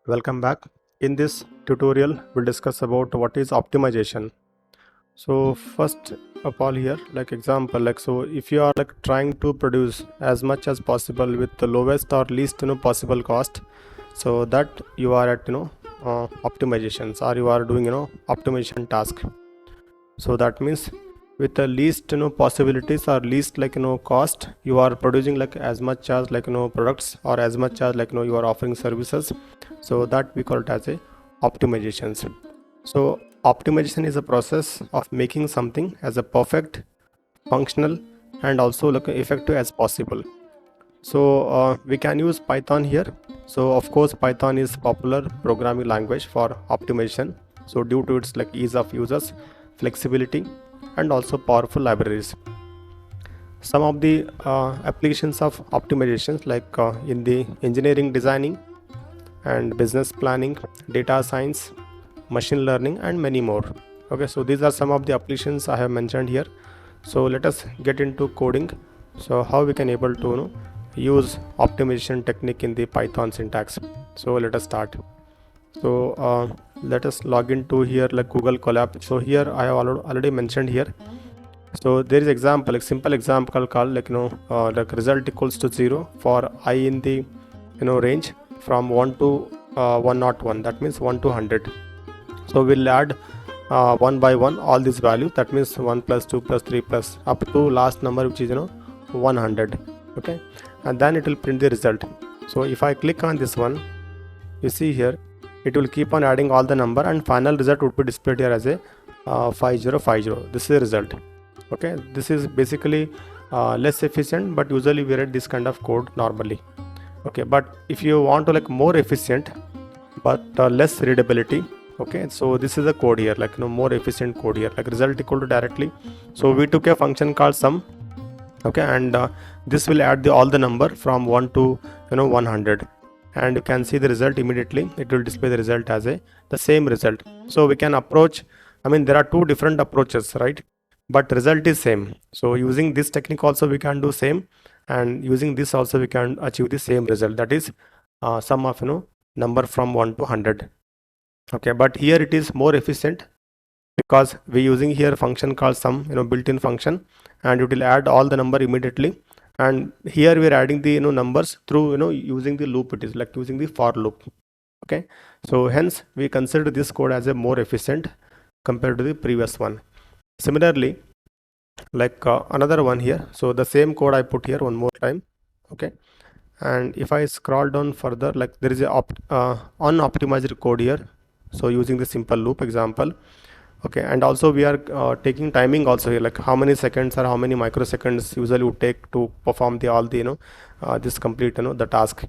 Welcome back. In this tutorial, we'll discuss about what is optimization. So first of all here, like example, so if you are trying to produce as much as possible with the lowest or least possible cost, so that you are at optimizations, or you are doing optimization task. So that means with the least possibilities or least cost, you are producing as much as products, or as much as you are offering services. So that we call it as a optimizations. So optimization is a process of making something as a perfect, functional, and also effective as possible. So we can use Python here. So of course Python is popular programming language for optimization, so due to its ease of users, flexibility, and also powerful libraries. Some of the applications of optimizations, in the engineering designing and business planning, data science, machine learning, and many more. Okay, so these are some of the applications I have mentioned here. So let us get into coding. So how we can able to use optimization technique in the Python syntax. So let us start. So let us log into here Google Colab. So here I have already mentioned here. So there is example, simple example called result equals to 0 for I in the range from 1 to 101, that means 1 to 100. So we'll add one by one all these values, that means 1 plus 2 plus 3 plus up to last number, which is 100. Okay, and then it will print the result. So if I click on this one, you see here it will keep on adding all the number, and final result would be displayed here as a 5050. This is the result. Okay, this is basically less efficient, but usually we read this kind of code normally. Okay, but if you want to more efficient but less readability, okay, so this is a code here, more efficient code here, result equal to directly. So we took a function called sum. Okay, and this will add all the number from 1 to 100, and you can see the result immediately. It will display the result as the same result. So we can approach, there are two different approaches, right? But result is same. So using this technique also we can do same, and using this also we can achieve the same result, that is sum of number from 1 to 100. Okay, but here it is more efficient because we're using here function called sum, built-in function, and it will add all the number immediately. And here we are adding the numbers through using the loop. It is like using the for loop. Okay, so hence we consider this code as a more efficient compared to the previous one. Similarly, another one here, so the same code I put here one more time. Okay, and if I scroll down further, there is a unoptimized code here, so using the simple loop example. Okay, and also we are taking timing also here, how many seconds or how many microseconds usually would take to perform all the this complete the task.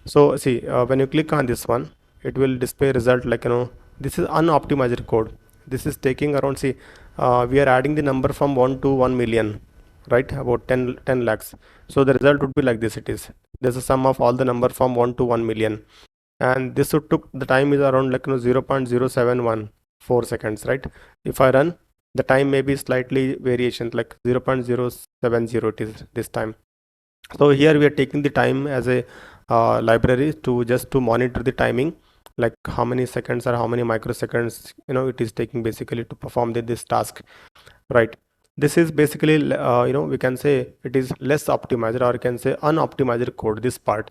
So see, when you click on this one, it will display result this is unoptimized code. This is taking around, see, we are adding the number from 1 to 1 million, right? About 10 lakhs. So the result would be like this. It is, there's a sum of all the number from 1 to 1 million, and this would took the time is around 0.0714 seconds, right? If I run, the time may be slightly variation, 0.070 it is this time. So here we are taking the time as a library to just to monitor the timing, how many seconds or how many microseconds it is taking basically to perform this task, right? This is basically we can say it is less optimized, or you can say unoptimized code, this part.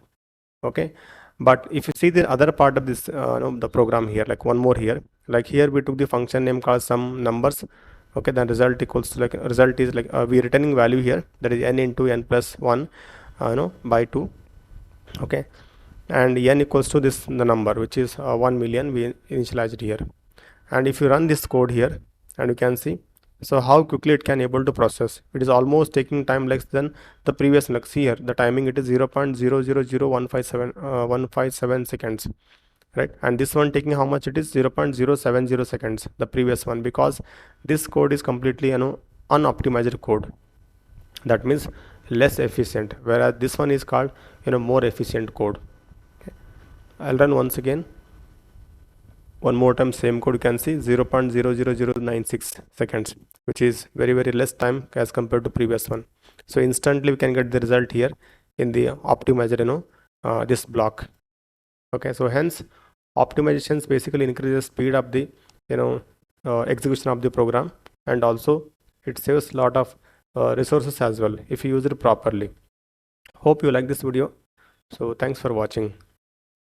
Okay, but if you see the other part of this the program here, one more here, here we took the function name called sum numbers. Okay, then result equals to result is we returning value here, that is n into n plus 1 by 2. Okay, and n equals to this the number, which is 1 million we initialized here. And if you run this code here, and you can see, so how quickly it can able to process. It is almost taking time less than the previous. See here, the timing it is 0.000157 seconds, right? And this one taking how much? It is 0.070 seconds, the previous one, because this code is completely unoptimized code. That means less efficient, whereas this one is called more efficient code. Okay, I'll run once again. One more time, same code, you can see 0.00096 seconds, which is very less time as compared to previous one. So instantly we can get the result here in the optimizer this block. Okay, so hence Optimizations basically increases speed of the execution of the program, and also it saves a lot of resources as well if you use it properly. Hope you like this video. So thanks for watching.